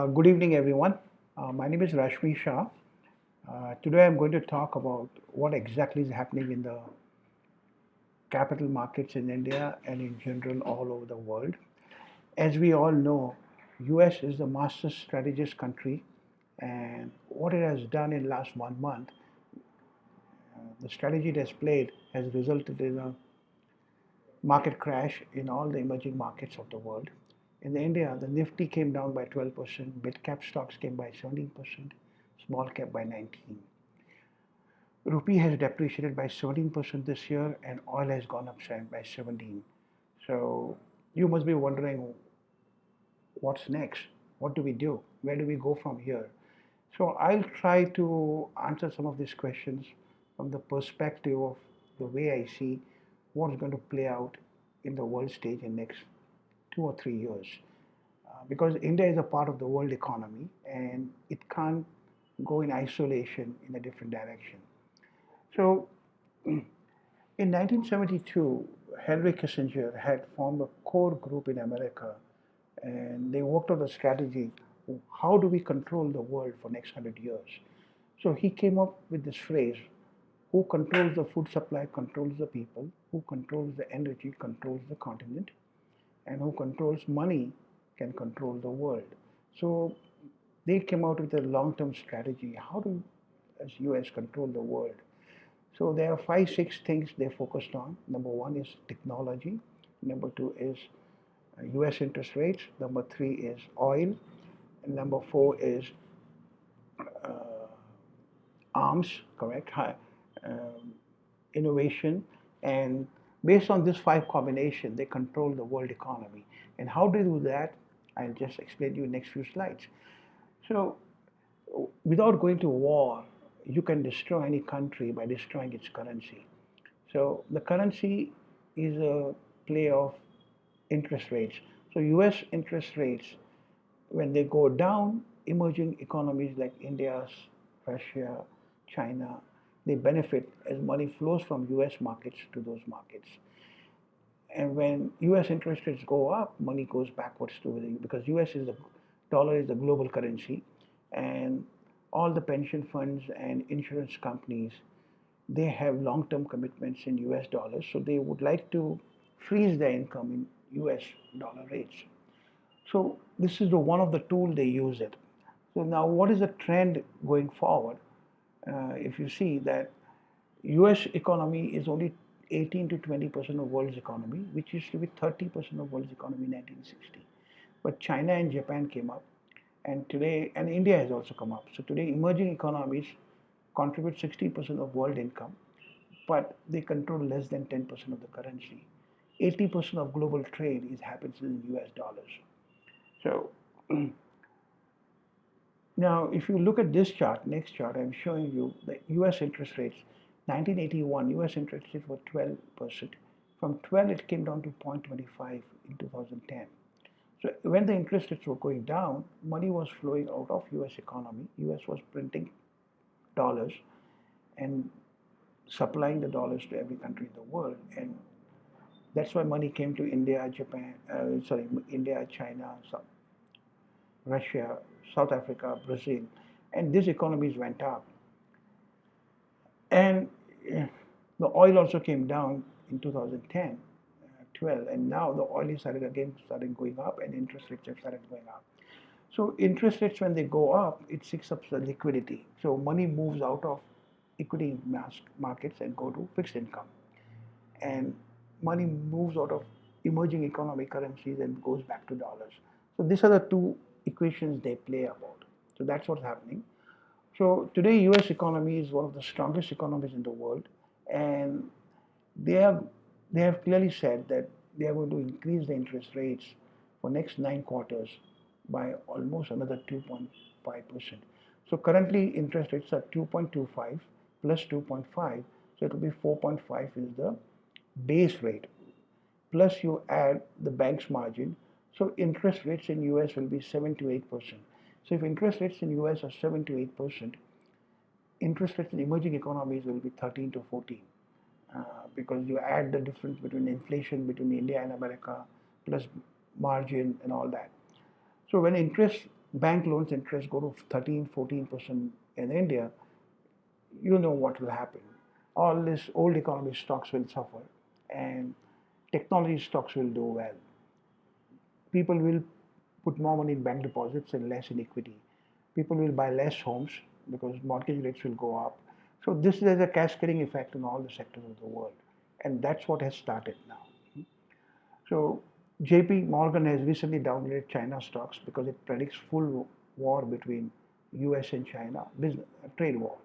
Good evening, everyone. My name is Rashmi Shah. Today I'm going to talk about what exactly is happening in the capital markets in India and in general all over the world. As we all know, US is the master strategist country, and what it has done in last 1 month, the strategy it has played has resulted in a market crash in all the emerging markets of the world. In India, the Nifty came down by 12%, mid cap stocks came by 17%, small cap by 19%. Rupee has depreciated by 17% this year, and oil has gone up by 17%. So you must be wondering what's next? What do we do? Where do we go from here? So I'll try to answer some of these questions from the perspective of the way I see what's going to play out in the world stage in next 2 or 3 years. Because India is a part of the world economy and it can't go in isolation in a different direction. So in 1972, Henry Kissinger had formed a core group in America and they worked on a strategy. How do we control the world for next 100 years? So he came up with this phrase, who controls the food supply controls the people, who controls the energy controls the continent, and who controls money can control the world. So they came out with a long-term strategy. How do as US control the world? So there are five, six things they focused on. Number one is technology. Number two is US interest rates. Number three is oil. And number four is uh, arms, correct? Innovation. And based on this five combination, they control the world economy. And how they do that, I'll just explain to you in the next few slides. So without going to war, you can destroy any country by destroying its currency. So the currency is a play of interest rates. So US interest rates, when they go down, emerging economies like India, Russia, China, they benefit as money flows from US markets to those markets. And when US interest rates go up, money goes backwards to the because US is the dollar is the global currency, and all the pension funds and insurance companies they have long-term commitments in US dollars, so they would like to freeze their income in US dollar rates. So this is the one of the tool they use it. So now what is the trend going forward? If you see that US economy is only 18 to 20% of world's economy, which used to be 30% of world's economy in 1960. But China and Japan came up, and today, and India has also come up. So today, emerging economies contribute 60% of world income, but they control less than 10% of the currency. 80% of global trade is happens in US dollars. So now, if you look at this chart, next chart, I'm showing you the US interest rates. 1981, US interest rates were 12%. From 12, it came down to 0.25 in 2010. So when the interest rates were going down, money was flowing out of US economy. US was printing dollars and supplying the dollars to every country in the world. And that's why money came to India, India, China, Russia, South Africa, Brazil, and these economies went up. And the oil also came down in 2010, 12, and now the oil is started going up, and interest rates have started going up. So interest rates, when they go up, it sucks up the liquidity. So money moves out of equity markets and go to fixed income, and money moves out of emerging economic currencies and goes back to dollars. So these are the two equations they play about. So that's what's happening. So today, U.S. economy is one of the strongest economies in the world, and they have they have clearly said that they are going to increase the interest rates for next 9 quarters by almost another 2.5%. So currently, interest rates are 2.25 plus 2.5, so it will be 4.5 is the base rate. Plus you add the bank's margin, so interest rates in US will be 7 to 8%. So if interest rates in US are 7 to 8%, interest rates in emerging economies will be 13 to 14 because you add the difference between inflation between India and America plus margin and all that. So when interest bank loans interest go to 13, 14% in India, you know what will happen. All this old economy stocks will suffer and technology stocks will do well. People will put more money in bank deposits and less in equity. People will buy less homes because mortgage rates will go up. So this is a cascading effect in all the sectors of the world. And that's what has started now. So JP Morgan has recently downgraded China stocks because it predicts full war between US and China, business, trade war.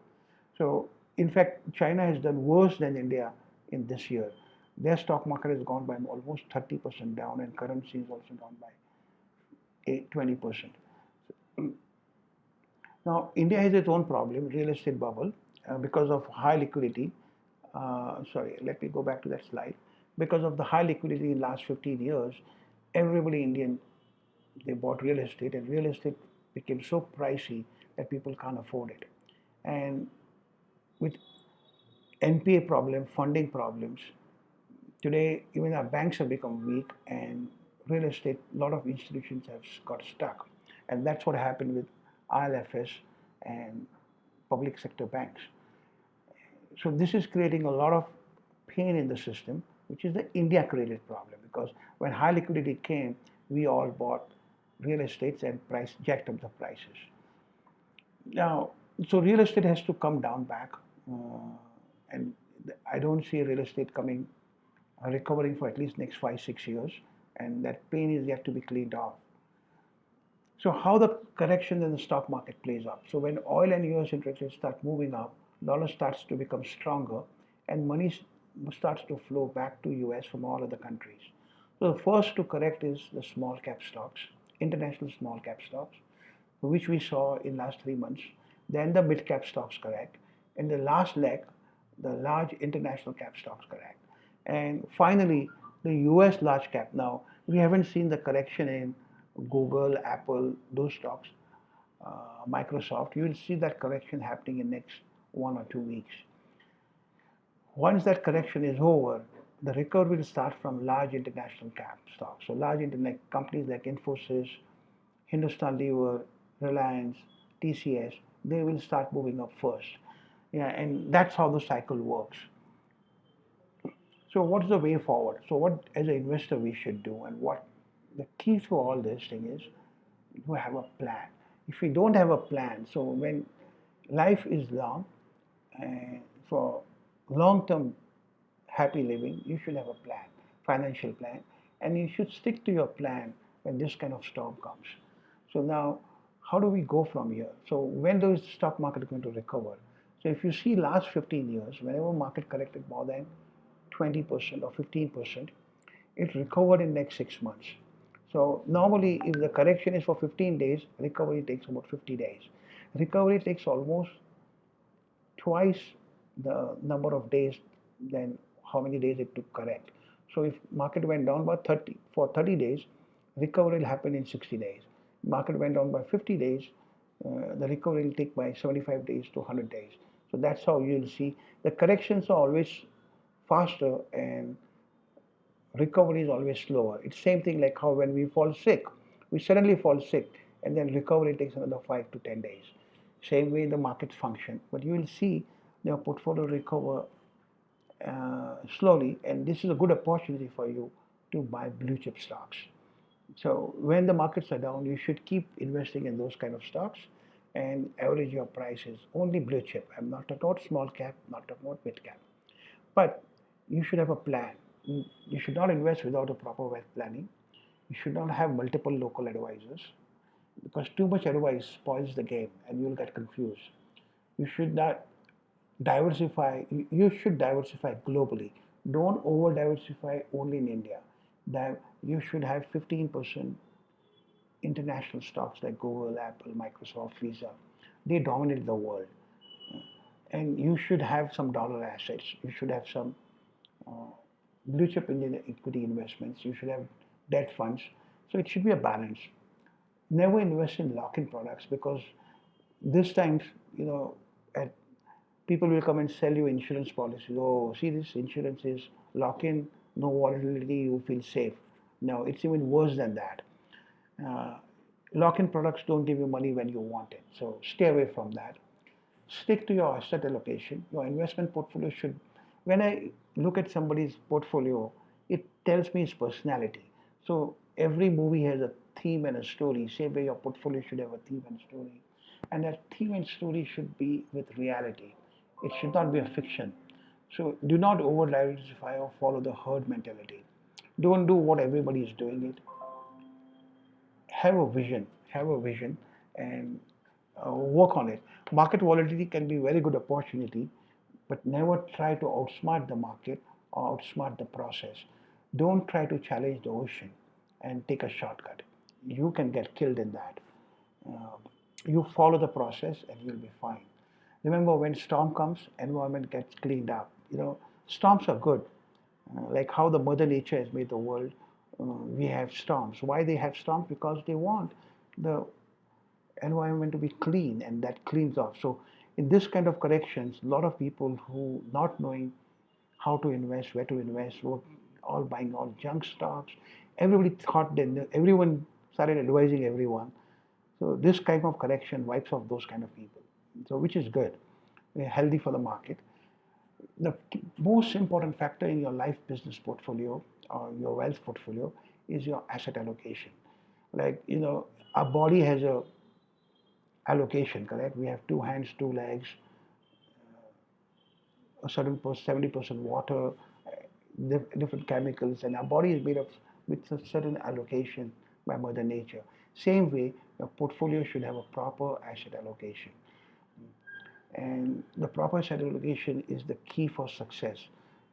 So in fact, China has done worse than India in this year. Their stock market has gone by almost 30% down and currency is also down by 20%. Now, India has its own problem, real estate bubble, because of high liquidity. Sorry, let me go back to that slide. Because of the high liquidity in the last 15 years, everybody Indian, they bought real estate and real estate became so pricey that people can't afford it. And with NPA problem, funding problems, today even our banks have become weak and real estate, a lot of institutions have got stuck. And that's what happened with ILFS and public sector banks. So this is creating a lot of pain in the system, which is the India created problem because when high liquidity came, we all bought real estates and price jacked up the prices. Now, so real estate has to come down back, and I don't see real estate coming recovering for at least next 5 6 years, and that pain is yet to be cleaned off. So how the correction in the stock market plays out. So when oil and US interest rates start moving up, dollar starts to become stronger, and money starts to flow back to US from all other countries. So the first to correct is the small cap stocks, international small cap stocks, which we saw in last 3 months. Then the mid cap stocks correct, and the last leg, the large international cap stocks correct, and finally the US large cap. Now we haven't seen the correction in Google, Apple, those stocks, Microsoft. You will see that correction happening in next 1 or 2 weeks. Once that correction is over, the recovery will start from large international cap stocks. So large internet companies like Infosys, Hindustan Lever, Reliance, TCS, they will start moving up first. Yeah, and that's how the cycle works. So what's the way forward? So what as an investor we should do and what the key to all this thing is to have a plan. If we don't have a plan, so when life is long and for long-term happy living, you should have a plan, financial plan, and you should stick to your plan when this kind of storm comes. So now, how do we go from here? So when is the stock market going to recover? So if you see last 15 years, whenever market corrected more than 20% or 15%, it recovered in next 6 months. So normally, if the correction is for 15 days, recovery takes about 50 days. Recovery takes almost twice the number of days than how many days it took correct. So if market went down by 30 for 30 days, recovery will happen in 60 days. Market went down by 50 days, the recovery will take by 75 days to 100 days. So that's how you'll see the corrections are always faster and recovery is always slower. It's same thing like how when we fall sick, we suddenly fall sick and then recovery takes another 5 to 10 days. Same way the markets function, but you will see your portfolio recover slowly, and this is a good opportunity for you to buy blue chip stocks. So when the markets are down, you should keep investing in those kind of stocks and average your prices. Only blue chip. I'm not talking about small cap, not talking about mid cap. But you should have a plan. You should not invest without a proper wealth planning. You should not have multiple local advisors because too much advice spoils the game and you'll get confused. You should not diversify. You should diversify globally. Don't over diversify only in India. You should have 15% international stocks like Google, Apple, Microsoft, Visa. They dominate the world. And you should have some dollar assets. You should have some uh, blue chip Indian equity investments. You should have debt funds. So it should be a balance. Never invest in lock-in products because this times, you know, at, people will come and sell you insurance policies. Oh, see, this insurance is lock-in, no volatility, you feel safe. No, it's even worse than that. Uh, Lock-in products don't give you money when you want it. So stay away from that. Stick to your asset allocation. Your investment portfolio should, when I look at somebody's portfolio, it tells me his personality. So every movie has a theme and a story. Same way your portfolio should have a theme and story. And that theme and story should be with reality. It should not be a fiction. So do not over diversify or follow the herd mentality. Don't do what everybody is doing it. Have a vision, and work on it. Market volatility can be a very good opportunity, but never try to outsmart the market or outsmart the process. Don't try to challenge the ocean and take a shortcut. You can get killed in that. Uh, you follow the process and you'll be fine. Remember, when storm comes, environment gets cleaned up. Storms are good. Like how the Mother Nature has made the world, we have storms. Why they have storms? Because they want the environment to be clean, and that cleans off. So in this kind of corrections, a lot of people who not knowing how to invest, where to invest, were all buying all junk stocks. Everybody thought that everyone started advising everyone. So this kind of correction wipes off those kind of people. So which is good, healthy for the market. The most important factor in your life business portfolio or your wealth portfolio is your asset allocation. Like, our body has a allocation, correct? We have two hands, two legs, a certain 70% water, different chemicals, and our body is made of with a certain allocation by Mother Nature. Same way, your portfolio should have a proper asset allocation. And the proper asset allocation is the key for success.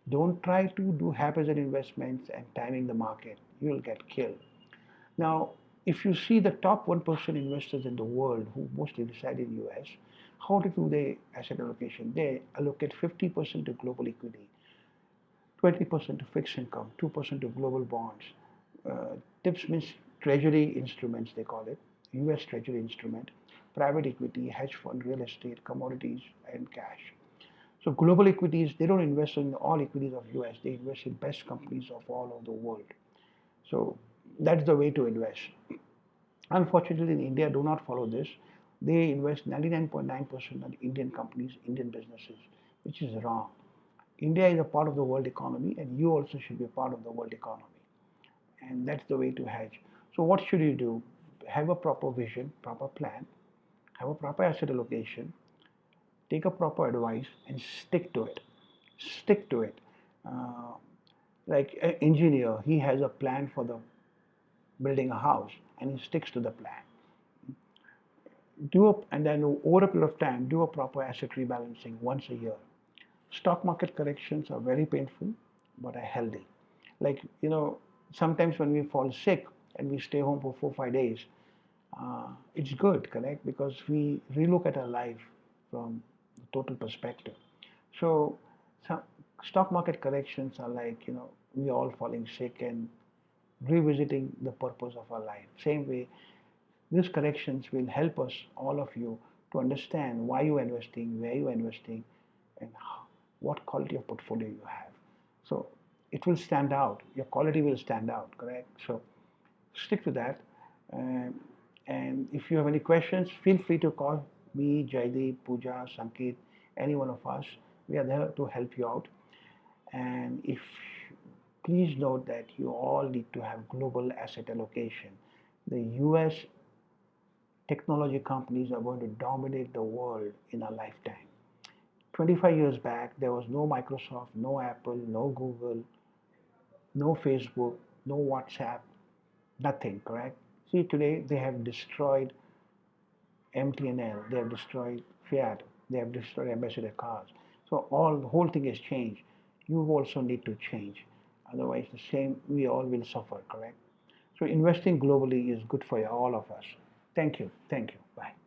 Don't try to do haphazard investments and timing the market. You'll get killed. Now, if you see the top 1% investors in the world who mostly reside in the US, how do they asset allocation? They allocate 50% to global equity, 20% to fixed income, 2% to global bonds. TIPS means treasury instruments, they call it, US treasury instrument, private equity, hedge fund, real estate, commodities, and cash. So global equities, they don't invest in all equities of US, they invest in best companies of all over the world. So that's the way to invest. Unfortunately, in India, do not follow this. They invest 99.9% on Indian companies, Indian businesses, which is wrong. India is a part of the world economy, and you also should be a part of the world economy. And that's the way to hedge. So what should you do? Have a proper vision, proper plan, have a proper asset allocation, take a proper advice, and stick to it. Stick to it. Uh, like an engineer, he has a plan for the building a house, and he sticks to the plan. And then over a period of time, do a proper asset rebalancing once a year. Stock market corrections are very painful, but are healthy. Like, sometimes when we fall sick and we stay home for 4 or 5 days, it's good, correct? Because we relook at our life from the total perspective. So, some stock market corrections are like, we all falling sick and revisiting the purpose of our life. Same way, these corrections will help us, all of you, to understand why you're investing, where you're investing, and what quality of portfolio you have. So it will stand out. Your quality will stand out, correct? So stick to that. Um, and if you have any questions, feel free to call me, Jaideep, Pooja, Sanket, any one of us. We are there to help you out. And if please note that you all need to have global asset allocation. The US technology companies are going to dominate the world in our lifetime. 25 years back, there was no Microsoft, no Apple, no Google, no Facebook, no WhatsApp, nothing, correct? See, today they have destroyed MTNL, they have destroyed Fiat, they have destroyed Ambassador cars. So the whole thing has changed. You also need to change. Otherwise, the same, we all will suffer, correct? So investing globally is good for all of us. Thank you. Thank you. Bye.